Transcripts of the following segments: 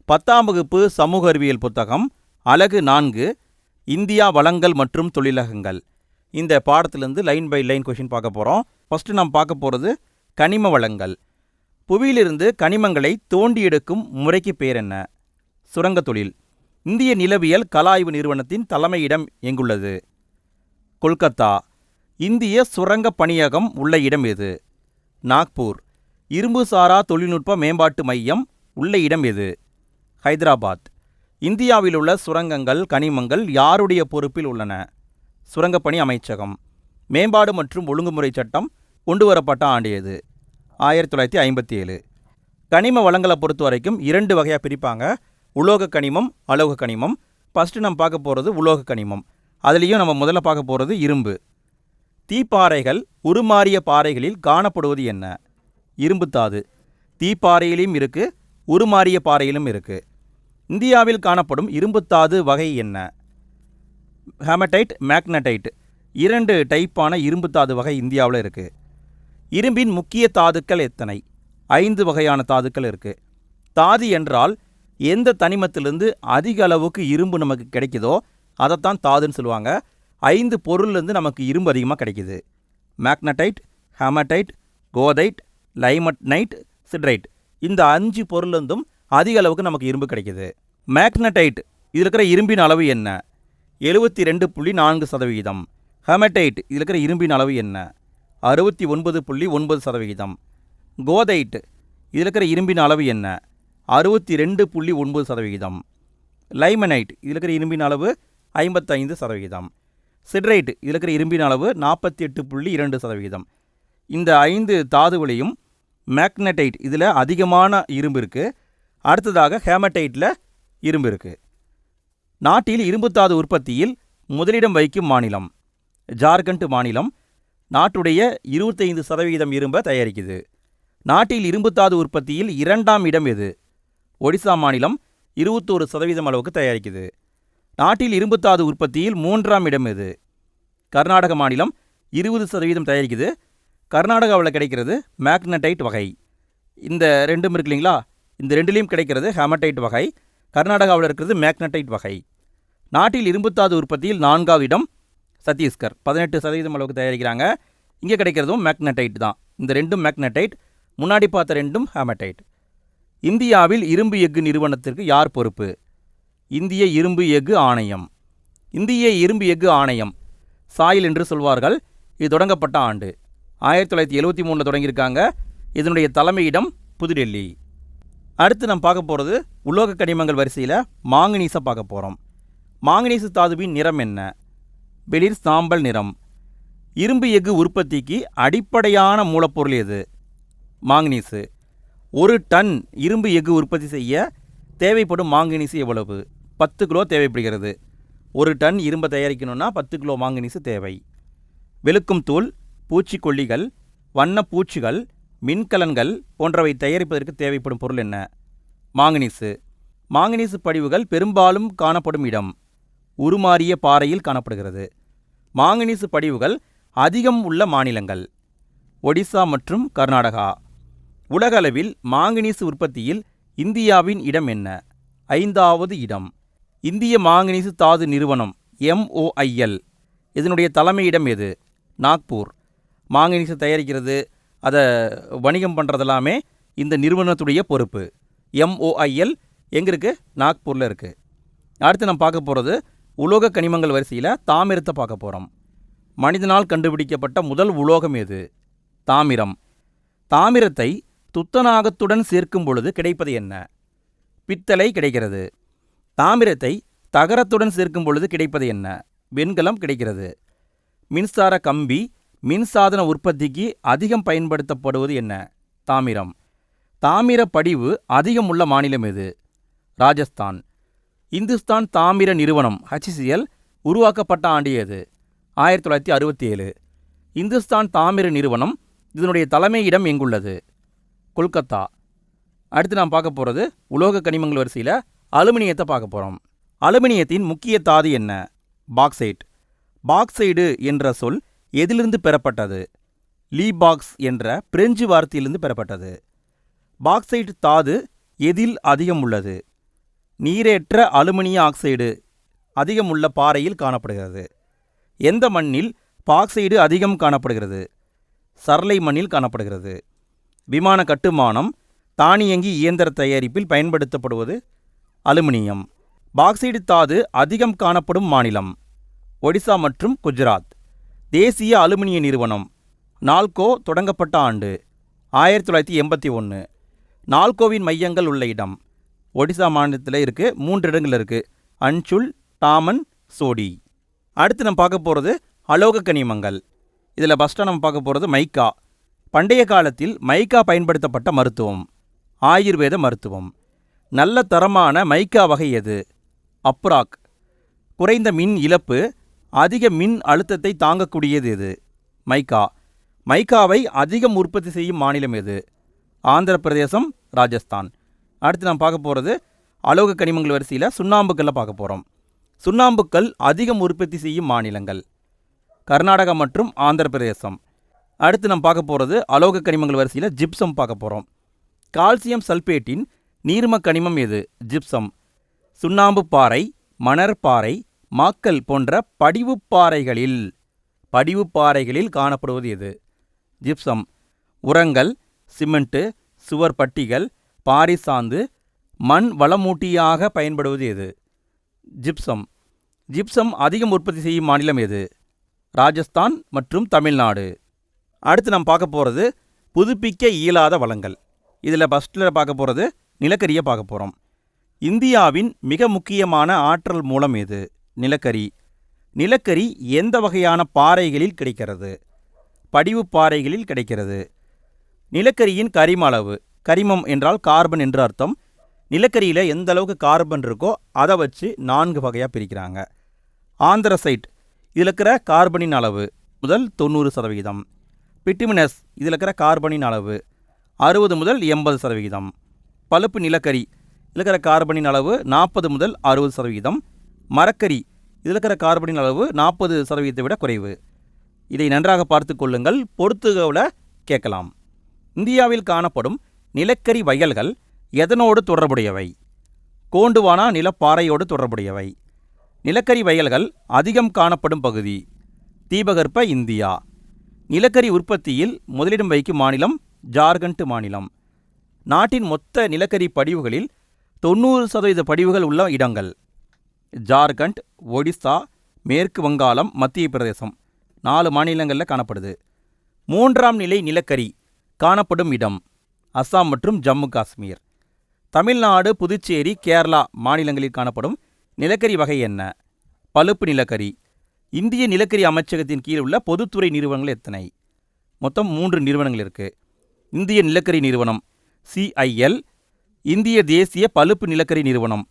10ஆம் வகுப்பு சமூக அறிவியல் புத்தகம் அலகு 4 இந்தியா வளங்கள் மற்றும் தொழிலகங்கள். இந்த பாடத்திலிருந்து லைன் பை லைன் கொஷின் பார்க்க போகிறோம். ஃபஸ்ட்டு நாம் பார்க்க போகிறது கனிம வளங்கள். புவியிலிருந்து கனிமங்களை தோண்டி எடுக்கும் முறைக்கு பேர் என்ன? சுரங்க தொழில். இந்திய நிலவியல் கலாய்வு நிறுவனத்தின் தலைமையிடம் எங்குள்ளது? கொல்கத்தா. இந்திய சுரங்க பணியகம் உள்ள இடம் எது? நாக்பூர். இரும்பு சாரா தொழில்நுட்ப மேம்பாட்டு மையம் உள்ள இடம் எது? ஹைதராபாத். இந்தியாவில் உள்ள சுரங்கங்கள் கனிமங்கள் யாருடைய பொறுப்பில் உள்ளன? சுரங்கப்பணி அமைச்சகம். மேம்பாடு மற்றும் ஒழுங்குமுறை சட்டம் கொண்டுவரப்பட்ட ஆண்டு எது? 1957. கனிம வளங்களை பொறுத்த வரைக்கும் 2 வகையாக பிரிப்பாங்க. உலோக கனிமம், அலோக கனிமம். ஃபஸ்ட்டு நம்ம பார்க்க போகிறது உலோக கனிமம். அதுலேயும் நம்ம முதல்ல பார்க்க போகிறது இரும்பு. தீப்பாறைகள் உருமாறிய பாறைகளில் காணப்படுவது என்ன? இரும்புத்தாது. தீப்பாறையிலும் இருக்குது, உருமாறிய பாறையிலும் இருக்குது. இந்தியாவில் காணப்படும் இரும்புத்தாது வகை என்ன? Haematite, magnetite. 2 டைப்பான இரும்புத்தாது வகை இந்தியாவில் இருக்குது. இரும்பின் முக்கிய தாதுக்கள் எத்தனை? 5 வகையான தாதுக்கள் இருக்குது. தாது என்றால் எந்த தனிமத்திலிருந்து அதிக அளவுக்கு இரும்பு நமக்கு கிடைக்குதோ அதைத்தான் தாதுன்னு சொல்லுவாங்க. 5 பொருள்லேருந்து நமக்கு இரும்பு அதிகமாக கிடைக்குது. Magnetite, hematite, goethite, limonite, siderite. இந்த 5 பொருள்லேருந்தும் அதிக அளவுக்கு நமக்கு இரும்பு கிடைக்குது. மேக்னடைட் இதில் இருக்கிற இரும்பின் அளவு என்ன? 72.4%. ஹேமடைட் இதில் இருக்கிற இரும்பின் அளவு என்ன? 69.9%. கோதைட் இதில் இருக்கிற இரும்பின் அளவு என்ன? 62.9%. லைமனைட் இதில் இருக்கிற இரும்பின் அளவு 55%. சிட்ரைட் இதில் இருக்கிற இரும்பின் அளவு 48.2%. இந்த 5 தாதுவிலையும் மேக்னடைட் இதில் அதிகமான இரும்பு இருக்குது. அடுத்ததாக ஹேமடைட்டில் இரும்பு இருக்குது. நாட்டில் இரும்புத்தாது உற்பத்தியில் முதலிடம் வகிக்கும் மாநிலம் ஜார்க்கண்ட் மாநிலம். நாட்டுடைய 25% இரும்பை தயாரிக்குது. நாட்டில் இரும்புத்தாது உற்பத்தியில் 2ஆம் இடம் எது? ஒடிசா மாநிலம் 21% அளவுக்கு தயாரிக்குது. நாட்டில் இரும்புத்தாது உற்பத்தியில் 3ஆம் இடம் எது? கர்நாடக மாநிலம் 20% தயாரிக்குது. கர்நாடகாவில் கிடைக்கிறது மேக்னடைட் வகை. இந்த 2 இருக்கு இல்லைங்களா, இந்த 2லையும் கிடைக்கிறது ஹேமடைட் வகை. கர்நாடகாவில் இருக்கிறது மேக்னடைட் வகை. நாட்டில் இரும்புத்தாது உற்பத்தியில் 4ஆவது இடம் சத்தீஸ்கர், 18% அளவுக்கு தயாரிக்கிறாங்க. இங்கே கிடைக்கிறதும் மேக்னடைட் தான். இந்த 2ம் மேக்னடைட், முன்னாடி பார்த்த 2ம் ஹேமடைட். இந்தியாவில் இரும்பு எஃகு நிறுவனத்திற்கு யார் பொறுப்பு? இந்திய இரும்பு எஃகு ஆணையம். இந்திய இரும்பு எஃகு ஆணையம் சாயில் என்று சொல்வார்கள். இது தொடங்கப்பட்ட ஆண்டு 1973 தொடங்கியிருக்காங்க. இதனுடைய தலைமையிடம் புதுடெல்லி. அடுத்து நம்ம பார்க்க போகிறது உலோக கனிமங்கள் வரிசையில் மாங்கனீஸை பார்க்க போகிறோம். மாங்கனீசு தாதுவின் நிறம் என்ன? வெளிர் சாம்பல் நிறம். இரும்பு எஃகு உற்பத்திக்கு அடிப்படையான மூலப்பொருள் எது? மாங்கனீசு. 1 டன் இரும்பு எஃகு உற்பத்தி செய்ய தேவைப்படும் மாங்கனீசு எவ்வளவு? 10 கிலோ தேவைப்படுகிறது. 1 டன் இரும்பை தயாரிக்கணும்னா 10 கிலோ மாங்கனீசு தேவை. வெளுக்கும் தூள், பூச்சிக்கொல்லிகள், வண்ணப்பூச்சிகள், மின்கலன்கள் போன்றவை தயாரிப்பதற்கு தேவைப்படும் பொருள் என்ன? மாங்கனீசு. மாங்கனீசு படிவுகள் பெரும்பாலும் காணப்படும் இடம் உருமாறிய பாறையில் காணப்படுகிறது. மாங்கனீசு படிவுகள் அதிகம் உள்ள மாநிலங்கள் ஒடிசா மற்றும் கர்நாடகா. உலகளவில் மாங்கனீசு உற்பத்தியில் இந்தியாவின் இடம் என்ன? 5ஆவது இடம். இந்திய மாங்கனீசு தாது நிறுவனம் MOIL இதனுடைய தலைமையிடம் எது? நாக்பூர். மாங்கனீசு தயாரிக்கிறது, அதை வணிகம் பண்ணுறதெல்லாமே இந்த நிறுவனத்துடைய பொறுப்பு. MOIL எங்கே இருக்குது? நாக்பூரில் இருக்குது. அடுத்து நம்ம பார்க்க போகிறது உலோக கனிமங்கள் வரிசையில் தாமிரத்தை பார்க்க போகிறோம். மனிதனால் கண்டுபிடிக்கப்பட்ட முதல் உலோகம் எது? தாமிரம். தாமிரத்தை துத்தநாகத்துடன் சேர்க்கும் பொழுது கிடைப்பது என்ன? பித்தளை கிடைக்கிறது. தாமிரத்தை தகரத்துடன் சேர்க்கும் பொழுது கிடைப்பது என்ன? வெண்கலம் கிடைக்கிறது. மின்சார கம்பி, மின்சாதன உற்பத்திக்கு அதிகம் பயன்படுத்தப்படுவது என்ன? தாமிரம். தாமிர படிவு அதிகம் உள்ள மாநிலம் எது? ராஜஸ்தான். இந்துஸ்தான் தாமிர நிறுவனம் HCL உருவாக்கப்பட்ட ஆண்டு எது? 1967. இந்துஸ்தான் தாமிர நிறுவனம் இதனுடைய தலைமையிடம் எங்குள்ளது? கொல்கத்தா. அடுத்து நாம் பார்க்க போகிறது உலோக கனிமங்கள் வரிசையில் அலுமினியத்தை பார்க்க போகிறோம். அலுமினியத்தின் முக்கிய தாது என்ன? பாக்சைட். பாக்சைடு என்ற சொல் எதிலிருந்து பெறப்பட்டது? லீபாக்ஸ் என்ற பிரெஞ்சு வார்த்தையிலிருந்து பெறப்பட்டது. பாக்சைட் தாது எதில் அதிகம் உள்ளது? நீரேற்ற அலுமினிய ஆக்சைடு அதிகம் உள்ள பாறையில் காணப்படுகிறது. எந்த மண்ணில் பாக்சைடு அதிகம் காணப்படுகிறது? சரளை மண்ணில் காணப்படுகிறது. விமான கட்டுமானம், தானியங்கி இயந்திர தயாரிப்பில் பயன்படுத்தப்படுவது அலுமினியம். பாக்சைடு தாது அதிகம் காணப்படும் மாநிலம் ஒடிசா மற்றும் குஜராத். தேசிய அலுமினிய நிறுவனம் நால்கோ தொடங்கப்பட்ட ஆண்டு 1981. நால்கோவின் மையங்கள் உள்ள இடம் ஒடிசா மாநிலத்தில் இருக்குது. 3 இடங்கள் இருக்குது: அன்சுல், டாமன், சோடி. அடுத்து நம்ம பார்க்க போகிறது அலோக கனிமங்கள். இதில் ஃபஸ்ட்டாக நம்ம பார்க்க போகிறது மைக்கா. பண்டைய காலத்தில் மைக்கா பயன்படுத்தப்பட்ட மருத்துவம் ஆயுர்வேத மருத்துவம். நல்ல தரமான மைக்கா வகை எது? அப்ராக். குறைந்த மின் இழப்பு, அதிக மின் அழுத்தத்தை தாங்கக்கூடியது எது? மைக்கா. மைக்காவை அதிகம் உற்பத்தி செய்யும் மாநிலம் எது? ஆந்திர பிரதேசம், ராஜஸ்தான். அடுத்து நாம் பார்க்க போகிறது அலோக கனிமங்கள் வரிசையில் சுண்ணாம்புக்கல்லை பார்க்க போகிறோம். சுண்ணாம்புக்கல் அதிகம் உற்பத்தி செய்யும் மாநிலங்கள் கர்நாடகா மற்றும் ஆந்திர பிரதேசம். அடுத்து நம்ம பார்க்க போகிறது அலோக கனிமங்கள் வரிசையில் ஜிப்சம் பார்க்க போகிறோம். கால்சியம் சல்பேட்டின் நீர்ம கனிமம் எது? ஜிப்சம். சுண்ணாம்பு பாறை, மணற்பாறை, மாக்கல் போன்ற படிவுப்பாறைகளில் காணப்படுவது எது? ஜிப்சம். உரங்கள், சிமெண்ட்டு, சுவர் பட்டிகள், பாரிசாந்து, மண் வளமூட்டியாக பயன்படுவது எது? ஜிப்சம். ஜிப்சம் அதிகம் உற்பத்தி செய்யும் மாநிலம் எது? ராஜஸ்தான் மற்றும் தமிழ்நாடு. அடுத்து நாம் பார்க்க போகிறது புதுப்பிக்க இயலாத வளங்கள். இதில் ஃபஸ்ட்டில் பார்க்க போகிறது நிலக்கரியை பார்க்க போகிறோம். இந்தியாவின் மிக முக்கியமான ஆற்றல் மூலம் எது? நிலக்கரி. நிலக்கரி எந்த வகையான பாறைகளில் கிடைக்கிறது? படிவுப்பாறைகளில் கிடைக்கிறது. நிலக்கரியின் கரிம அளவு. கரிமம் என்றால் கார்பன் என்று அர்த்தம். நிலக்கரியில் எந்த அளவுக்கு கார்பன் இருக்கோ அதை வச்சு 4 வகையாக பிரிக்கிறாங்க. ஆந்திரசைட் இதில் இருக்கிற கார்பனின் அளவு முதல் 90%. பிட்டுமினஸ் இதில் இருக்கிற கார்பனின் அளவு 60 முதல் 80%. பழுப்பு நிலக்கரி இதில் இருக்கிற கார்பனின் அளவு 40 முதல் 60%. மரக்கரி இதில் இருக்கிற கார்பனின் அளவு 40% விட குறைவு. இதை நன்றாக பார்த்து கொள்ளுங்கள். பொறுத்துகளை கேட்கலாம். இந்தியாவில் காணப்படும் நிலக்கரி வயல்கள் எதனோடு தொடர்புடையவை? கோண்டுவானா நிலப்பாறையோடு தொடர்புடையவை. நிலக்கரி வயல்கள் அதிகம் காணப்படும் பகுதி தீபகற்ப இந்தியா. நிலக்கரி உற்பத்தியில் முதலிடம் வகிக்கும் மாநிலம் ஜார்க்கண்ட் மாநிலம். நாட்டின் மொத்த நிலக்கரி படிவுகளில் 90% படிவுகள் உள்ள இடங்கள் ஜார்க்கண்ட், ஒடிசா, மேற்கு வங்காளம், மத்திய பிரதேசம் 4 மாநிலங்களில் காணப்படுது. 3ஆம் நிலை நிலக்கரி காணப்படும் இடம் அஸ்ஸாம் மற்றும் ஜம்மு காஷ்மீர். தமிழ்நாடு, புதுச்சேரி, கேரளா மாநிலங்களில் காணப்படும் நிலக்கரி வகை என்ன? பழுப்பு நிலக்கரி. இந்திய நிலக்கரி அமைச்சகத்தின் கீழ் உள்ள பொதுத்துறை நிறுவனங்கள் எத்தனை? மொத்தம் 3 நிறுவனங்கள் இருக்குது. இந்திய நிலக்கரி நிறுவனம் CIL, இந்திய தேசிய பழுப்பு நிலக்கரி நிறுவனம்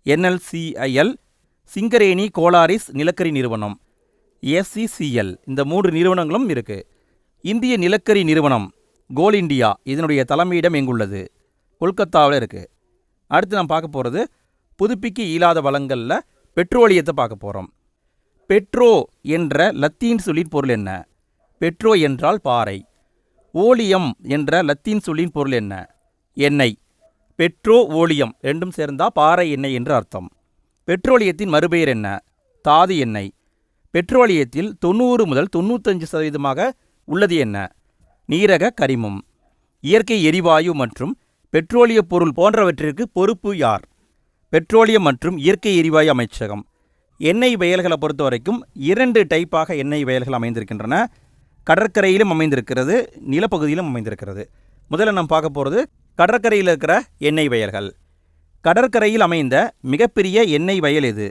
NLCIL, சிங்கரேணி கோலாரிஸ் நிலக்கரி நிறுவனம் SCCL. இந்த 3 நிறுவனங்களும் இருக்குது. இந்திய நிலக்கரி நிறுவனம் கோல் இண்டியா இதனுடைய தலைமையிடம் எங்குள்ளது? கொல்கத்தாவில் இருக்குது. அடுத்து நாம் பார்க்க போகிறது புதுப்பிக்க இயலாத வளங்களில் பெட்ரோலியத்தை பார்க்க போகிறோம். பெட்ரோ என்ற லத்தீன் சொல்லின் பொருள் என்ன? பெட்ரோ என்றால் பாறை. ஓலியம் என்ற லத்தீன் சொல்லின் பொருள் என்ன? எண்ணெய். பெட்ரோ ஓலியம் ரெண்டும் சேர்ந்தால் பாறை எண்ணெய் என்று அர்த்தம். பெட்ரோலியத்தின் மறுபெயர் என்ன? தாது எண்ணெய். பெட்ரோலியத்தில் 90 முதல் 95% உள்ளது என்ன? நீரக கரிமம். இயற்கை எரிவாயு மற்றும் பெட்ரோலிய பொருள் போன்றவற்றிற்கு பொறுப்பு யார்? பெட்ரோலியம் மற்றும் இயற்கை எரிவாயு அமைச்சகம். எண்ணெய் வயல்களை பொறுத்த வரைக்கும் 2 டைப்பாக எண்ணெய் வயல்கள் அமைந்திருக்கின்றன. கடற்கரையிலும் அமைந்திருக்கிறது, நிலப்பகுதியிலும் அமைந்திருக்கிறது. முதல்ல நாம் பார்க்க போகிறது கடற்கரையில் இருக்கிற எண்ணெய் வயல்கள். கடற்கரையில் அமைந்த மிகப்பெரிய எண்ணெய் வயல் எது?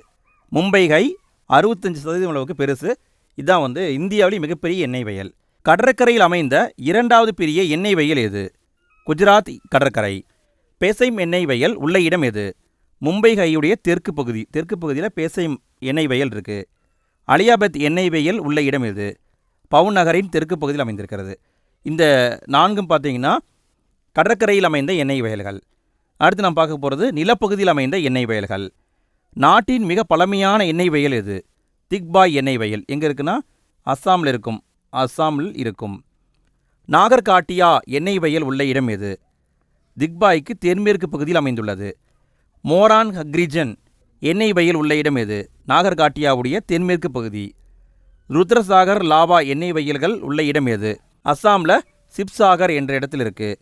மும்பை ஹை 65% அளவுக்கு பெருசு. இதுதான் இந்தியாவிலேயே மிகப்பெரிய எண்ணெய் வயல். கடற்கரையில் அமைந்த 2வது பெரிய எண்ணெய் வயல் எது? குஜராத் கடற்கரை. பேசைம் எண்ணெய் வயல் உள்ள இடம் எது? மும்பை ஹையுடைய தெற்கு பகுதியில் பேசைம் எண்ணெய் வயல் இருக்குது. அலியாபத் எண்ணெய் வயல் உள்ள இடம் எது? பவுன் நகரின் தெற்கு பகுதியில் அமைந்திருக்கிறது. இந்த 4ம் பார்த்தீங்கன்னா கடற்கரையில் அமைந்த எண்ணெய் வயல்கள். அடுத்து நாம் பார்க்க போகிறது நிலப்பகுதியில் அமைந்த எண்ணெய் வயல்கள். நாட்டின் மிக பழமையான எண்ணெய் வயல் எது? திக்பாய் எண்ணெய் வயல் எங்கே இருக்குன்னா அஸ்ஸாமில் இருக்கும். நாகர்காட்டியா எண்ணெய் வயல் உள்ள இடம் எது? திக்பாய்க்கு தென்மேற்கு பகுதியில் அமைந்துள்ளது. மோரான் ஹக்ரிஜன் எண்ணெய் வயல் உள்ள இடம் எது? நாகர்காட்டியாவுடைய தென்மேற்கு பகுதி. ருத்ரசாகர் லாவா எண்ணெய் வயல்கள் உள்ள இடம் எது? அஸ்ஸாமில் சிப்சாகர் என்ற இடத்துல இருக்குது.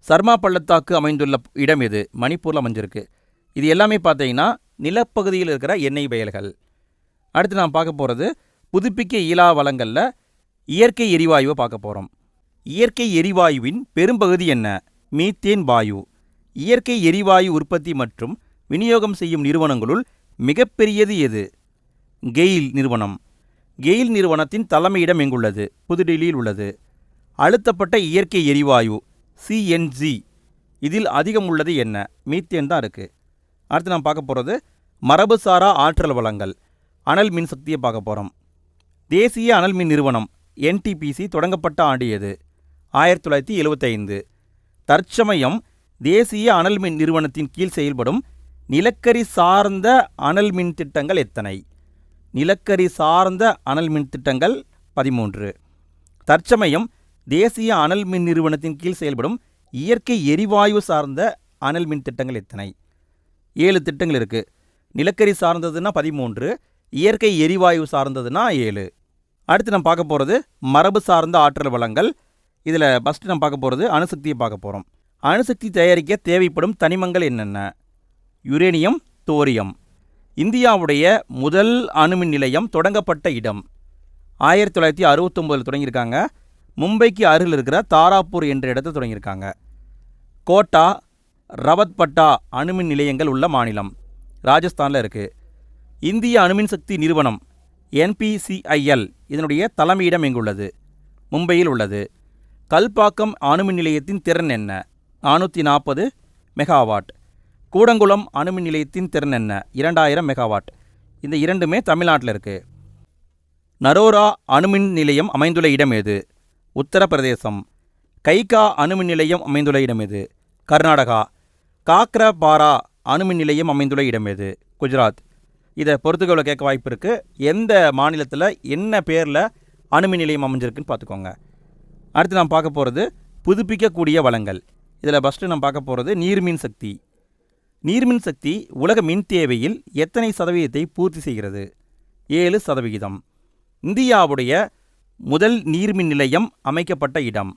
சர்மா பள்ளத்தாக்கு அமைந்துள்ள இடம் எது? மணிப்பூரில் அமைஞ்சிருக்கு. இது எல்லாமே பார்த்தீங்கன்னா நிலப்பகுதியில் இருக்கிற எண்ணெய் வயல்கள். அடுத்து நாம் பார்க்க போகிறது புதுப்பிக்க இயலா வளங்களில் இயற்கை எரிவாயுவை பார்க்க போகிறோம். இயற்கை எரிவாயுவின் பெரும்பகுதி என்ன? மீத்தேன் வாயு. இயற்கை எரிவாயு உற்பத்தி மற்றும் விநியோகம் செய்யும் நிறுவனங்களுள் மிகப்பெரியது எது? கெயில் நிறுவனம். கெயில் நிறுவனத்தின் தலைமையிடம் எங்குள்ளது? புதுடில்லியில் உள்ளது. அழுத்தப்பட்ட இயற்கை எரிவாயு CNG இதில் அதிகம் உள்ளது என்ன? மீத்தேன் தான் இருக்குது. அடுத்து நாம் பார்க்க போகிறது மரபுசாரா ஆற்றல் வளங்கள், அனல் மின் சக்தியை பார்க்க போகிறோம். தேசிய அனல் மின் நிறுவனம் NTPC தொடங்கப்பட்ட ஆண்டு எது? 1975. தற்சமயம் தேசிய அனல் மின் நிறுவனத்தின் கீழ் செயல்படும் நிலக்கரி சார்ந்த அனல் மின் திட்டங்கள் எத்தனை? நிலக்கரி சார்ந்த அனல் மின் திட்டங்கள் 13. தற்சமயம் தேசிய அனல் மின் நிறுவனத்தின் கீழ் செயல்படும் இயற்கை எரிவாயு சார்ந்த அனல் மின் திட்டங்கள் எத்தனை? 7 திட்டங்கள் இருக்குது. நிலக்கரி சார்ந்ததுன்னா 13, இயற்கை எரிவாயு சார்ந்ததுன்னா 7. அடுத்து நம்ம பார்க்க போகிறது மரபு சார்ந்த ஆற்றல் வளங்கள். இதில் ஃபஸ்ட்டு நம்ம பார்க்க போகிறது அணுசக்தியை பார்க்க போகிறோம். அணுசக்தி தயாரிக்க தேவைப்படும் தனிமங்கள் என்னென்ன? Uranium, thorium. இந்தியாவுடைய முதல் அணுமின் நிலையம் தொடங்கப்பட்ட இடம் 1969 தொடங்கியிருக்காங்க. மும்பைக்கு அருகில் இருக்கிற தாராப்பூர் என்ற இடத்தில் தொடங்கியிருக்காங்க. கோட்டா, ரவத்பட்டா அணுமின் நிலையங்கள் உள்ள மாநிலம் ராஜஸ்தானில் இருக்குது. இந்திய அணுமின் சக்தி நிறுவனம் NPCIL இதனுடைய தலைமையிடம் எங்குள்ளது? மும்பையில் உள்ளது. கல்பாக்கம் அணுமின் நிலையத்தின் திறன் என்ன? 440 மெகாவாட். கூடங்குளம் அணுமின் நிலையத்தின் திறன் என்ன? 2000 மெகாவாட். இந்த இரண்டுமே தமிழ்நாட்டில் இருக்குது. நரோரா அணுமின் நிலையம் அமைந்துள்ள இடம் எது? உத்தரப்பிரதேசம். கைகா அணுமின் நிலையம் அமைந்துள்ள இடம் எது? கர்நாடகா. காக்ரபாரா அணுமின் நிலையம் அமைந்துள்ள இடம் எது? குஜராத். இதை பொறுத்துக்கோவில் கேட்க வாய்ப்பு இருக்குது. எந்த மாநிலத்தில் என்ன பேரில் அணுமின் நிலையம் அமைஞ்சிருக்குன்னு பார்த்துக்கோங்க. அடுத்து நாம் பார்க்க போகிறது புதுப்பிக்கக்கூடிய வளங்கள். இதில் ஃபஸ்ட்டு நம்ம பார்க்க போகிறது நீர்மின் சக்தி. நீர்மின் சக்தி உலக மின் தேவையில் எத்தனை சதவீதத்தை பூர்த்தி செய்கிறது? 7%. இந்தியாவுடைய முதல் நீர்மின் நிலையம் அமைக்கப்பட்ட இடம்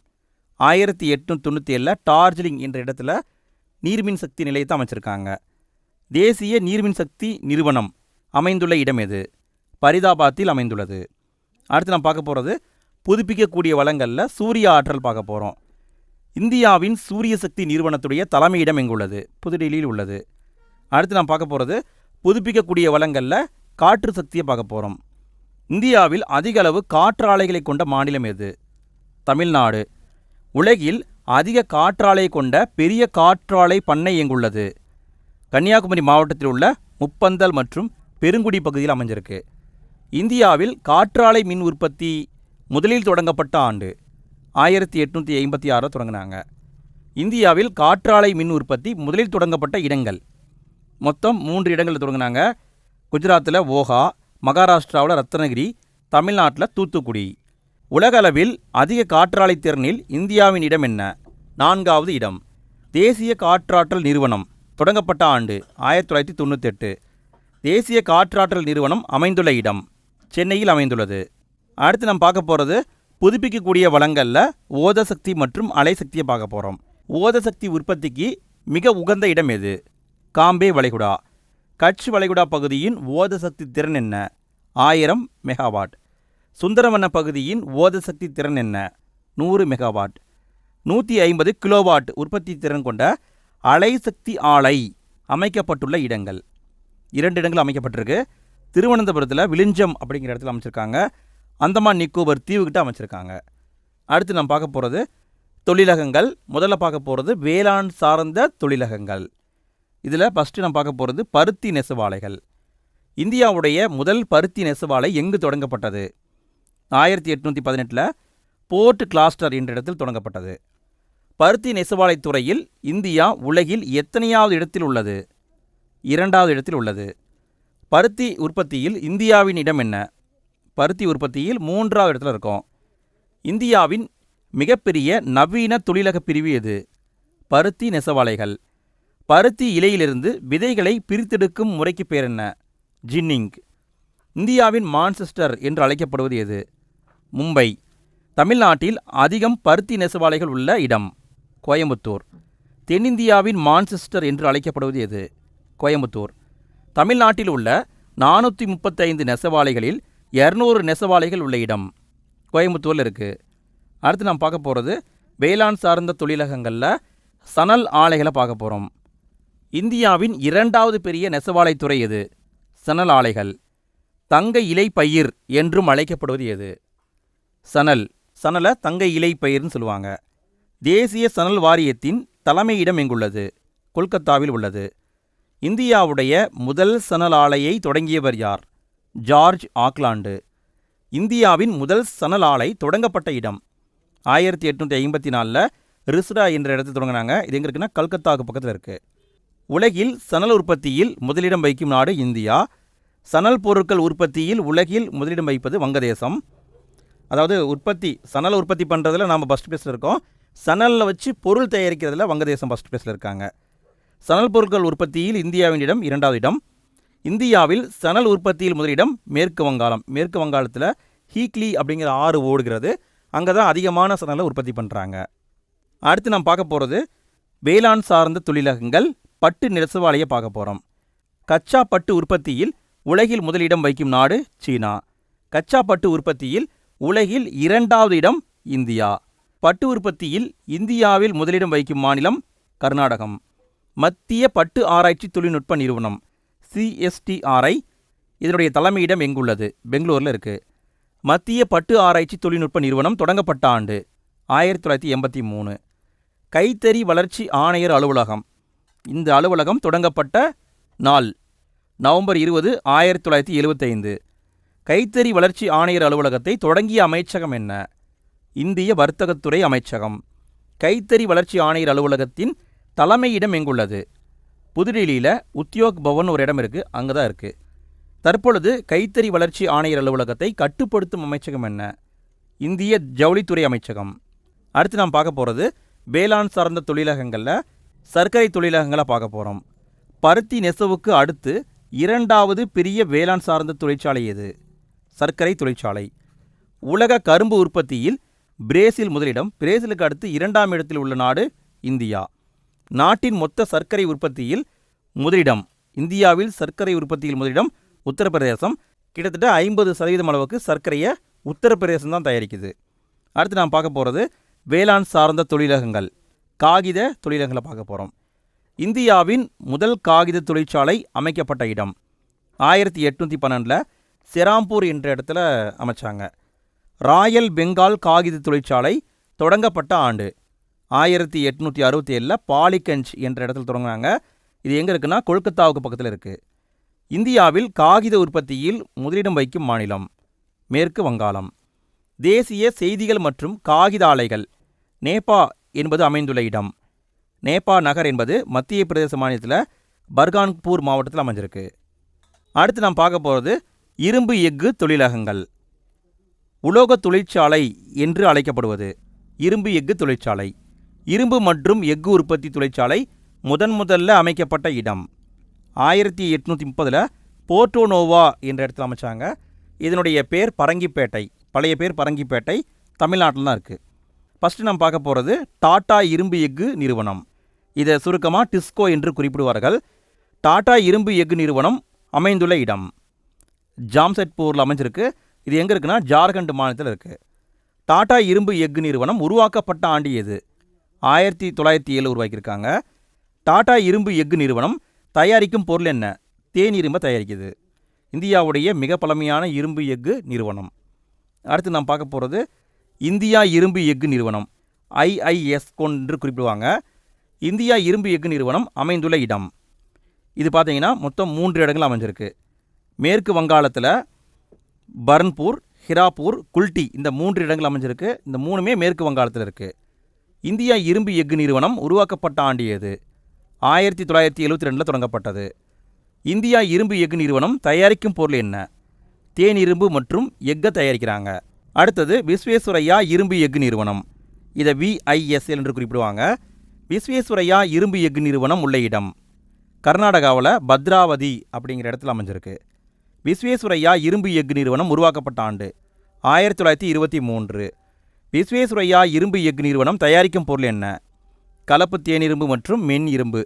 1897 டார்ஜிலிங் என்ற இடத்துல நீர்மின் சக்தி நிலையத்தை அமைச்சிருக்காங்க. தேசிய நீர்மின் சக்தி நிறுவனம் அமைந்துள்ள இடம் எது? பரிதாபாத்தில் அமைந்துள்ளது. அடுத்து நாம் பார்க்க போகிறது புதுப்பிக்கக்கூடிய வளங்களில் சூரிய ஆற்றல் பார்க்க போகிறோம். இந்தியாவின் சூரிய சக்தி நிறுவனத்துடைய தலைமையிடம் எங்குள்ளது? புதுடில்லியில் உள்ளது. அடுத்து நாம் பார்க்க போகிறது புதுப்பிக்கக்கூடிய வளங்களில் காற்று சக்தியை பார்க்க போகிறோம். இந்தியாவில் அதிக அளவு காற்றாலைகளை கொண்ட மாநிலம் எது? தமிழ்நாடு. உலகில் அதிக காற்றாலை கொண்ட பெரிய காற்றாலை பண்ணை எங்குள்ளது? கன்னியாகுமரி மாவட்டத்தில் உள்ள முப்பந்தல் மற்றும் பெருங்குடி பகுதியில் அமைஞ்சிருக்கு. இந்தியாவில் காற்றாலை மின் உற்பத்தி முதலில் தொடங்கப்பட்ட ஆண்டு 1856 தொடங்கினாங்க. இந்தியாவில் காற்றாலை மின் உற்பத்தி முதலில் தொடங்கப்பட்ட இடங்கள் மொத்தம் 3 இடங்களில் தொடங்கினாங்க. குஜராத்தில் ஓகா, மகாராஷ்டிராவில் ரத்னகிரி, தமிழ்நாட்டில் தூத்துக்குடி. உலக அளவில் அதிக காற்றாலை திறனில் இந்தியாவின் இடம் என்ன? 4வது இடம். தேசிய காற்றாற்றல் நிறுவனம் தொடங்கப்பட்ட ஆண்டு 1998. தேசிய காற்றாற்றல் நிறுவனம் அமைந்துள்ள இடம் சென்னையில் அமைந்துள்ளது. அடுத்து நம்ம பார்க்க போகிறது புதுப்பிக்கக்கூடிய வளங்களில் ஓதசக்தி மற்றும் அலைசக்தியை பார்க்க போகிறோம். ஓதசக்தி உற்பத்திக்கு மிக உகந்த இடம் எது? காம்பே வளைகுடா. கட்ச் வளைகுடா பகுதியின் ஓதசக்தி திறன் என்ன? 1000 மெகாவாட். சுந்தரவன பகுதியின் ஓதசக்தி திறன் என்ன? 100 மெகாவாட். 150 கிலோவாட் உற்பத்தி திறன் கொண்ட அலைசக்தி ஆலை அமைக்கப்பட்டுள்ள இடங்கள் 2 இடங்கள் அமைக்கப்பட்டிருக்கு. திருவனந்தபுரத்தில் விளிஞ்சம் அப்படிங்கிற இடத்துல அமைச்சிருக்காங்க. அந்தமான் நிக்கோபர் தீவுகிட்ட அமைச்சிருக்காங்க. அடுத்து நம்ம பார்க்க போகிறது தொழிலகங்கள். முதல்ல பார்க்க போகிறது வேளாண் சார்ந்த தொழிலகங்கள். இதில் ஃபஸ்ட்டு நம்ம பார்க்க போகிறது பருத்தி நெசவாலைகள். இந்தியாவுடைய முதல் பருத்தி நெசவாலை எங்கு தொடங்கப்பட்டது? 1818 போர்ட் கிளாஸ்டர் என்ற இடத்தில் தொடங்கப்பட்டது. பருத்தி நெசவாலை துறையில் இந்தியா உலகில் எத்தனையாவது இடத்தில் உள்ளது? 2வது இடத்தில் உள்ளது. பருத்தி உற்பத்தியில் இந்தியாவின் இடம் என்ன? பருத்தி உற்பத்தியில் 3வது இடத்துல இருக்கும். இந்தியாவின் மிகப்பெரிய நவீன தொழிலக பிரிவு எது? பருத்தி நெசவாலைகள். பருத்தி இலையிலிருந்து விதைகளை பிரித்தெடுக்கும் முறைக்கு பேர் என்ன? ஜின்னிங். இந்தியாவின் மான்செஸ்டர் என்று அழைக்கப்படுவது எது? மும்பை. தமிழ்நாட்டில் அதிகம் பருத்தி நெசவாலைகள் உள்ள இடம்? கோயம்புத்தூர். தென்னிந்தியாவின் மான்செஸ்டர் என்று அழைக்கப்படுவது எது? கோயம்புத்தூர். தமிழ்நாட்டில் உள்ள 435 நெசவாலைகளில் 200 நெசவாலைகள் உள்ள இடம் கோயம்புத்தூரில் இருக்குது. அடுத்து நாம் பார்க்க போகிறது வேளாண் சார்ந்த தொழிலகங்களில் சணல் ஆலைகளை பார்க்க போகிறோம். இந்தியாவின் 2வது பெரிய நெசவாலைத்துறை எது? சணல் ஆலைகள். தங்க இலை பயிர் என்றும் அழைக்கப்படுவது எது? சணல். சணலை தங்க இலை பயிர்னு சொல்லுவாங்க. தேசிய சணல் வாரியத்தின் தலைமையிடம் எங்குள்ளது? கொல்கத்தாவில் உள்ளது. இந்தியாவுடைய முதல் சணல் ஆலையை தொடங்கியவர் யார்? George Auckland. இந்தியாவின் முதல் சணல் ஆலை தொடங்கப்பட்ட இடம் 1854 ரிஸ்ரா என்ற இடத்தில் தொடங்கினாங்க. இது எங்கே இருக்குன்னா கல்கத்தாவுக்கு பக்கத்தில் இருக்குது. உலகில் சணல் உற்பத்தியில் முதலிடம் வகிக்கும் நாடு இந்தியா. சணல் பொருட்கள் உற்பத்தியில் உலகில் முதலிடம் வகிப்பது வங்கதேசம். அதாவது சணல் உற்பத்தி பண்ணுறதுல நாம் ஃபஸ்ட் பிளேஸில் இருக்கோம். சணலில் வச்சு பொருள் தயாரிக்கிறதுல வங்கதேசம் ஃபஸ்ட் பிளேஸில் இருக்காங்க. சணல் பொருட்கள் உற்பத்தியில் இந்தியாவின் இடம் 2வது இடம். இந்தியாவில் சணல் உற்பத்தியில் முதலிடம் மேற்கு வங்காளம். மேற்கு வங்காளத்தில் ஹீக்லி அப்படிங்கிற ஆறு ஓடுகிறது. அங்கே தான் அதிகமான சணலை உற்பத்தி பண்ணுறாங்க. அடுத்து நாம் பார்க்க போகிறது வேளாண் சார்ந்த தொழிலகங்கள் பட்டு நெசவாலையை பார்க்க போகிறோம். கச்சா பட்டு உற்பத்தியில் உலகில் முதலிடம் வகிக்கும் நாடு சீனா. கச்சா பட்டு உற்பத்தியில் உலகில் 2வது இடம் இந்தியா. பட்டு உற்பத்தியில் இந்தியாவில் முதலிடம் வகிக்கும் மாநிலம் கர்நாடகம். மத்திய பட்டு ஆராய்ச்சி தொழில்நுட்ப நிறுவனம் CSTRI இதனுடைய தலைமையிடம் எங்குள்ளது? பெங்களூரில் இருக்குது. மத்திய பட்டு ஆராய்ச்சி தொழில்நுட்ப நிறுவனம் தொடங்கப்பட்ட ஆண்டு 1983. கைத்தறி வளர்ச்சி ஆணையர் அலுவலகம். இந்த அலுவலகம் தொடங்கப்பட்ட நாள் நவம்பர் 20, 1975. கைத்தறி வளர்ச்சி ஆணையர் அலுவலகத்தை தொடங்கிய அமைச்சகம் என்ன? இந்திய வர்த்தகத்துறை அமைச்சகம். கைத்தறி வளர்ச்சி ஆணையர் அலுவலகத்தின் தலைமையிடம் எங்குள்ளது? புதுடில்லியில் உத்யோக் பவன் ஒரு இடம் இருக்குது, அங்கே தான் இருக்குது. தற்பொழுது கைத்தறி வளர்ச்சி ஆணையர் அலுவலகத்தை கட்டுப்படுத்தும் அமைச்சகம் என்ன? இந்திய ஜவுளித்துறை அமைச்சகம். அடுத்து நாம் பார்க்க போகிறது வேளாண் சார்ந்த தொழிலகங்களில் சர்க்கரை தொழிலகங்களை பார்க்க போகிறோம். பருத்தி நெசவுக்கு அடுத்து 2வது பெரிய வேளாண் சார்ந்த தொழிற்சாலை எது? சர்க்கரை தொழிற்சாலை. உலக கரும்பு உற்பத்தியில் பிரேசில் முதலிடம். பிரேசிலுக்கு அடுத்து 2ஆம் இடத்தில் உள்ள நாடு இந்தியா. நாட்டின் மொத்த சர்க்கரை உற்பத்தியில் முதலிடம் இந்தியாவில் சர்க்கரை உற்பத்தியில் முதலிடம் உத்தரப்பிரதேசம். கிட்டத்தட்ட 50% அளவுக்கு சர்க்கரையை உத்தரப்பிரதேசம் தான் தயாரிக்குது. அடுத்து நாம் பார்க்க போகிறது வேளாண் சார்ந்த தொழிலகங்கள் காகித தொழிலகங்களை பார்க்க போகிறோம். இந்தியாவின் முதல் காகித தொழிற்சாலை அமைக்கப்பட்ட இடம் 1812 செராம்பூர் என்ற இடத்துல அமைச்சாங்க. ராயல் பெங்கால் காகித தொழிற்சாலை தொடங்கப்பட்ட ஆண்டு 1867 பாலிகஞ்ச் என்ற இடத்துல தொடங்கினாங்க. இது எங்கே இருக்குன்னா கொல்கத்தாவுக்கு பக்கத்தில் இருக்குது. இந்தியாவில் காகித உற்பத்தியில் முதலிடம் வகிக்கும் மாநிலம் மேற்கு வங்காளம். தேசிய செய்திகள் மற்றும் காகித ஆலைகள் நேபா என்பது அமைந்துள்ள இடம். நேபா நகர் என்பது மத்திய பிரதேச மாநிலத்தில் பர்கான்பூர் மாவட்டத்தில் அமைஞ்சிருக்கு. அடுத்து நாம் பார்க்க போகிறது இரும்பு எஃகு தொழிலகங்கள். உலோக தொழிற்சாலை என்று அழைக்கப்படுவது இரும்பு எஃகு தொழிற்சாலை. இரும்பு மற்றும் எஃகு உற்பத்தி தொழிற்சாலை முதல்ல அமைக்கப்பட்ட இடம் 1830 போர்ட்டோ நோவா என்ற இடத்துல அமைச்சாங்க. இதனுடைய பேர் பரங்கிப்பேட்டை, பழைய பேர் பரங்கிப்பேட்டை, தமிழ்நாட்டில் தான் இருக்குது. ஃபஸ்ட்டு நம்ம பார்க்க போகிறது டாடா இரும்பு எஃகு நிறுவனம். இதை சுருக்கமாக டிஸ்கோ என்று குறிப்பிடுவார்கள். டாடா இரும்பு எஃகு நிறுவனம் அமைந்துள்ள இடம் ஜாம்ஷெட்பூரில் அமைஞ்சிருக்கு. இது எங்கே இருக்குன்னா ஜார்க்கண்ட் மாநிலத்தில் இருக்குது. டாடா இரும்பு எஃகு நிறுவனம் உருவாக்கப்பட்ட ஆண்டு எது? 1907 உருவாக்கியிருக்காங்க. டாடா இரும்பு எஃகு நிறுவனம் தயாரிக்கும் பொருள் என்ன? தேன் இரும்பை தயாரிக்குது. இந்தியாவுடைய மிக பழமையான இரும்பு எஃகு நிறுவனம். அடுத்து நாம் பார்க்க போகிறது இந்தியா இரும்பு எஃகு நிறுவனம் IISCO என்று குறிப்பிடுவாங்க. இந்தியா இரும்பு எஃகு நிறுவனம் அமைந்துள்ள இடம் இது பார்த்தீங்கன்னா மொத்தம் 3 இடங்கள் அமைஞ்சிருக்கு. மேற்கு வங்காளத்தில் பர்ன்பூர், ஹிராப்பூர், குல்டி இந்த 3 இடங்கள் அமைஞ்சிருக்கு. இந்த 3மே மேற்கு வங்காளத்தில் இருக்குது. இந்தியா இரும்பு எஃகு நிறுவனம் உருவாக்கப்பட்ட ஆண்டு எது? 1972 தொடங்கப்பட்டது. இந்தியா இரும்பு எஃகு நிறுவனம் தயாரிக்கும் பொருள் என்ன? தேன் இரும்பு மற்றும் எஃகை தயாரிக்கிறாங்க. அடுத்தது விஸ்வேஸ்வரையா இரும்பு எஃகு நிறுவனம். இதை VISL என்று குறிப்பிடுவாங்க. விஸ்வேஸ்வரையா இரும்பு எஃகு நிறுவனம் உள்ள இடம் கர்நாடகாவில் பத்ராவதி அப்படிங்கிற இடத்துல அமைஞ்சிருக்கு. விஸ்வேஸ்வரையா இரும்பு எஃகு நிறுவனம் உருவாக்கப்பட்ட ஆண்டு 1923. விஸ்வேஸ்வரையா இரும்பு எஃகு நிறுவனம் தயாரிக்கும் பொருள் என்ன? கலப்பு தேனிரும்பு மற்றும் மென் இரும்பு.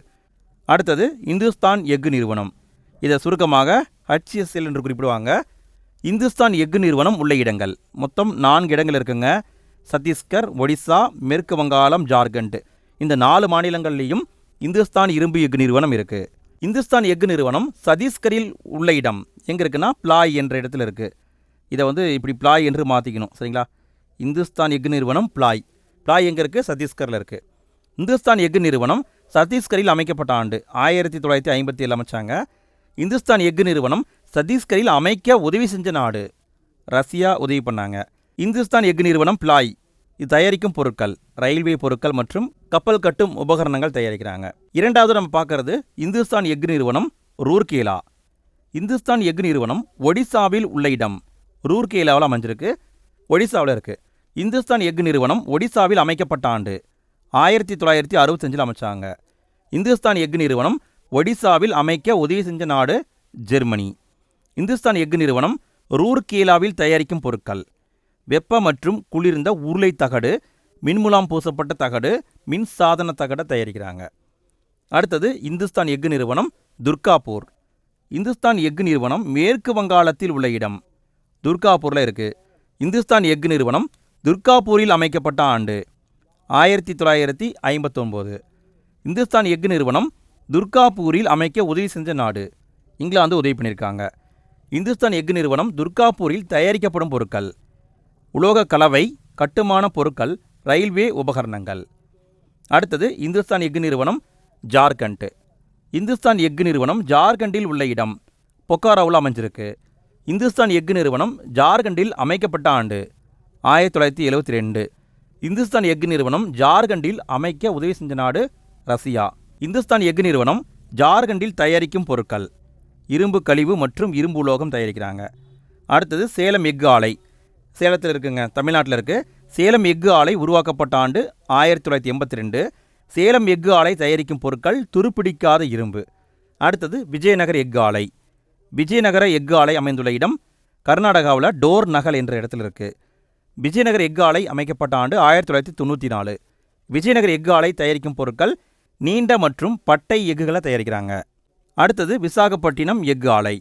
அடுத்தது இந்துஸ்தான் எஃகு நிறுவனம், இதை சுருக்கமாக HSL என்று குறிப்பிடுவாங்க. இந்துஸ்தான் எஃகு நிறுவனம் உள்ள இடங்கள் மொத்தம் 4 இடங்கள் இருக்குங்க. சத்தீஸ்கர், ஒடிசா, மேற்கு வங்காளம், ஜார்க்கண்ட், இந்த 4 மாநிலங்கள்லேயும் இந்துஸ்தான் இரும்பு எஃகு நிறுவனம் இருக்குது. இந்துஸ்தான் எஃகு நிறுவனம் சத்தீஸ்கரில் உள்ள இடம் எங்கே இருக்குன்னா பிளாய் என்ற இடத்துல இருக்குது. இதை இப்படி பிளாய் என்று மாற்றிக்கணும், சரிங்களா? இந்துஸ்தான் எஃகு நிறுவனம் பிளாய் எங்கே இருக்குது? சத்தீஸ்கரில் இருக்குது. இந்துஸ்தான் எஃகு நிறுவனம் சத்தீஸ்கரில் அமைக்கப்பட்ட ஆண்டு 1957 அமைச்சாங்க. இந்துஸ்தான் எஃகு நிறுவனம் சத்தீஸ்கரில் அமைக்க உதவி செஞ்ச நாடு ரஷ்யா உதவி பண்ணாங்க. இந்துஸ்தான் எஃகு நிறுவனம் பிளாய் இது தயாரிக்கும் பொருட்கள் ரயில்வே பொருட்கள் மற்றும் கப்பல் கட்டும் உபகரணங்கள் தயாரிக்கிறாங்க. இரண்டாவது நம்ம பார்க்கறது இந்துஸ்தான் எஃகு நிறுவனம் ரூர்கேலா. இந்துஸ்தான் எஃகு நிறுவனம் ஒடிசாவில் உள்ள இடம் ரூர்கேலாவில் அமைஞ்சிருக்கு, ஒடிசாவில் இருக்குது. இந்துஸ்தான் எஃகு நிறுவனம் ஒடிசாவில் அமைக்கப்பட்ட ஆண்டு 1965 அமைச்சாங்க. இந்துஸ்தான் எஃகு நிறுவனம் ஒடிசாவில் அமைக்க உதவி செஞ்ச நாடு ஜெர்மனி. இந்துஸ்தான் எஃகு நிறுவனம் ரூர்கேலாவில் தயாரிக்கும் பொருட்கள் வெப்ப மற்றும் குளிர்ந்த உருளை தகடு, மின்முலாம் பூசப்பட்ட தகடு, மின் சாதன தகடை தயாரிக்கிறாங்க. அடுத்தது இந்துஸ்தான் எஃகு நிறுவனம் துர்காப்பூர். இந்துஸ்தான் எஃகு நிறுவனம் மேற்கு வங்காளத்தில் உள்ள இடம் துர்காப்பூரில் இருக்குது. இந்துஸ்தான் எஃகு நிறுவனம் துர்காப்பூரில் அமைக்கப்பட்ட ஆண்டு 1959. இந்துஸ்தான் எஃகு நிறுவனம் துர்காப்பூரில் அமைக்க உதவி செஞ்ச நாடு இங்கிலாந்து உதவி பண்ணியிருக்காங்க. இந்துஸ்தான் எஃகு நிறுவனம் துர்காப்பூரில் தயாரிக்கப்படும் பொருட்கள் உலோக கலவை, கட்டுமான பொருட்கள், ரயில்வே உபகரணங்கள். அடுத்தது இந்துஸ்தான் எஃகு நிறுவனம் ஜார்க்கண்ட். இந்துஸ்தான் எஃகு நிறுவனம் ஜார்க்கண்டில் உள்ள இடம் பொக்காரோவில் அமைஞ்சிருக்கு. இந்துஸ்தான் எஃகு நிறுவனம் ஜார்க்கண்டில் அமைக்கப்பட்ட ஆண்டு 1972. இந்துஸ்தான் எஃகு நிறுவனம் ஜார்க்கண்டில் அமைக்க உதவி செஞ்ச நாடு ரஷ்யா. இந்துஸ்தான் எஃகு நிறுவனம் ஜார்க்கண்டில் தயாரிக்கும் பொருட்கள் இரும்பு கழிவு மற்றும் இரும்பு உலோகம் தயாரிக்கிறாங்க. அடுத்தது சேலம் எஃகு ஆலை, சேலத்தில் இருக்குங்க, தமிழ்நாட்டில் இருக்குது. சேலம் எஃகு ஆலை உருவாக்கப்பட்ட ஆண்டு 1982. சேலம் எஃகு ஆலை தயாரிக்கும் பொருட்கள் துருப்பிடிக்காத இரும்பு. அடுத்தது விஜயநகர் எஃகு ஆலை. விஜயநகர எஃகு ஆலை அமைந்துள்ள இடம் கர்நாடகாவில் டோர் நகல் என்ற இடத்துல இருக்குது. விஜயநகர் எஃகு ஆலை அமைக்கப்பட்ட ஆண்டு 1994. விஜயநகர் எஃகு ஆலை தயாரிக்கும் பொருட்கள் நீண்ட மற்றும் பட்டை எஃகுகளை தயாரிக்கிறாங்க. அடுத்தது விசாகப்பட்டினம் எஃகு ஆலை.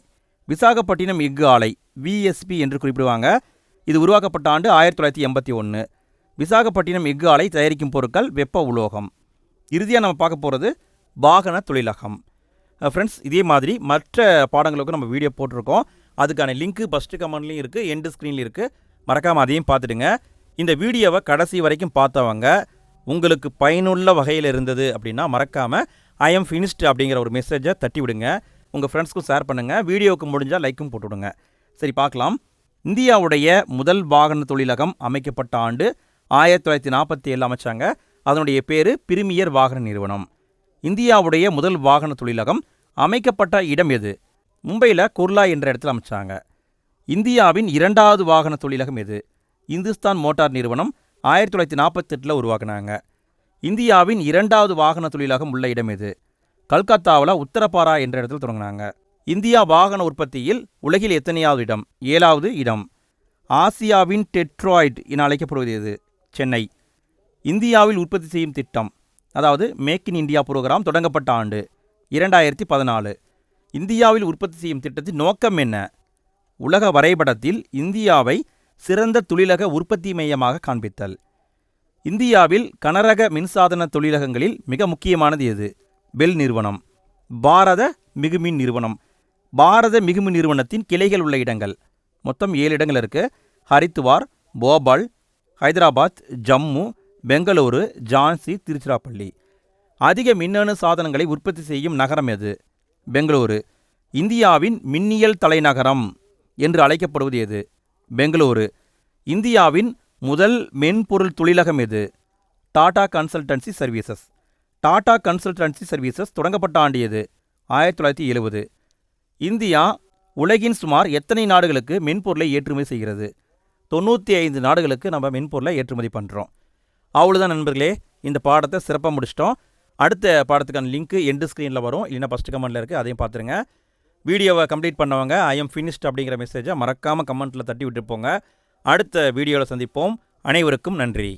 விசாகப்பட்டினம் எஃகு ஆலை VSP என்று குறிப்பிடுவாங்க. இது உருவாக்கப்பட்ட ஆண்டு 1981. விசாகப்பட்டினம் எஃகு ஆலை தயாரிக்கும் பொருட்கள் வெப்ப உலோகம். இறுதியாக நம்ம பார்க்க போகிறது வாகன தொழிலகம். ஃப்ரெண்ட்ஸ், இதே மாதிரி மற்ற பாடங்களுக்கு நம்ம வீடியோ போட்டிருக்கோம். அதுக்கான லிங்க்கு ஃபஸ்ட்டு கமெண்ட்லேயும் இருக்குது, எண்டு ஸ்க்ரீன்லேயும் இருக்குது. மறக்காமல் அதையும் பார்த்துடுங்க. இந்த வீடியோவை கடைசி வரைக்கும் பார்த்தவங்க உங்களுக்கு பயனுள்ள வகையில் இருந்தது அப்படின்னா மறக்காமல் I am finished அப்படிங்கிற ஒரு மெசேஜை தட்டி விடுங்க. உங்கள் ஃப்ரெண்ட்ஸ்க்கும் ஷேர் பண்ணுங்கள். வீடியோவுக்கு முடிஞ்சால் லைக்கும் போட்டுவிடுங்க. சரி, பார்க்கலாம். இந்தியாவுடைய முதல் வாகன தொழிலகம் அமைக்கப்பட்ட ஆண்டு 1947 அமைச்சாங்க. அதனுடைய பேர் பிரிமியர் வாகன நிறுவனம். இந்தியாவுடைய முதல் வாகன தொழிலகம் அமைக்கப்பட்ட இடம் எது? மும்பையில் குர்லா என்ற இடத்துல அமைச்சாங்க. இந்தியாவின் இரண்டாவது வாகன தொழிலகம் எது? இந்துஸ்தான் மோட்டார் நிறுவனம் 1948 உருவாக்குனாங்க. இந்தியாவின் இரண்டாவது வாகன தொழிலகம் உள்ள இடம் எது? கல்கத்தாவில் உத்தரபாரா என்ற இடத்துல தொடங்கினாங்க. இந்தியா வாகன உற்பத்தியில் உலகில் எத்தனையாவது இடம்? 7வது இடம். ஆசியாவின் டெட்ராய்ட் என அழைக்கப்படுவது எது? சென்னை. இந்தியாவில் உற்பத்தி செய்யும் திட்டம், அதாவது மேக் இன் இந்தியா புரோகிராம் தொடங்கப்பட்ட ஆண்டு 2014. இந்தியாவில் உற்பத்தி செய்யும் திட்டத்தின் நோக்கம் என்ன? உலக வரைபடத்தில் இந்தியாவை சிறந்த தொழிலக உற்பத்தி மையமாக காண்பித்தல். இந்தியாவில் கனரக மின்சாதன தொழிலகங்களில் மிக முக்கியமானது எது? பெல் நிறுவனம். பாரத மிகுமின் நிறுவனம். பாரத மிகுமின் நிறுவனத்தின் கிளைகள் உள்ள இடங்கள் மொத்தம் 7 இடங்கள் இருக்குது. ஹரித்துவார், போபால், ஹைதராபாத், ஜம்மு, பெங்களூரு, ஜான்சி, திருச்சிராப்பள்ளி. அதிக மின்னணு சாதனங்களை உற்பத்தி செய்யும் நகரம் எது? பெங்களூரு. இந்தியாவின் மின்னியல் தலைநகரம் என்று அழைக்கப்படுவது எது? பெங்களூரு. இந்தியாவின் முதல் மென்பொருள் தொழிலகம் எது? Tata consultancy services. Tata consultancy services தொடங்கப்பட்ட ஆண்டு எது? 1970. இந்தியா உலகின் சுமார் எத்தனை நாடுகளுக்கு மென்பொருளை ஏற்றுமதி செய்கிறது? 95 நாடுகளுக்கு நம்ம மென்பொருளை ஏற்றுமதி பண்ணுறோம். அவ்வளோதான் நண்பர்களே, இந்த பாடத்தை சிறப்பாக முடிச்சிட்டோம். அடுத்த பாடத்துக்கான லிங்க்கு எண்டு ஸ்க்ரீனில் வரும், இல்லைன்னா ஃபஸ்ட்டு கமெண்ட்டில் இருக்குது, அதையும் பார்த்துருங்க. வீடியோவை கம்ப்ளீட் பண்ணவங்க ஐ எம் ஃபினிஷ்ட் அப்படிங்கிற மெசேஜை மறக்காமல் கமெண்ட்டில் தட்டி விட்டு போங்க. அடுத்த வீடியோவில் சந்திப்போம். அனைவருக்கும் நன்றி.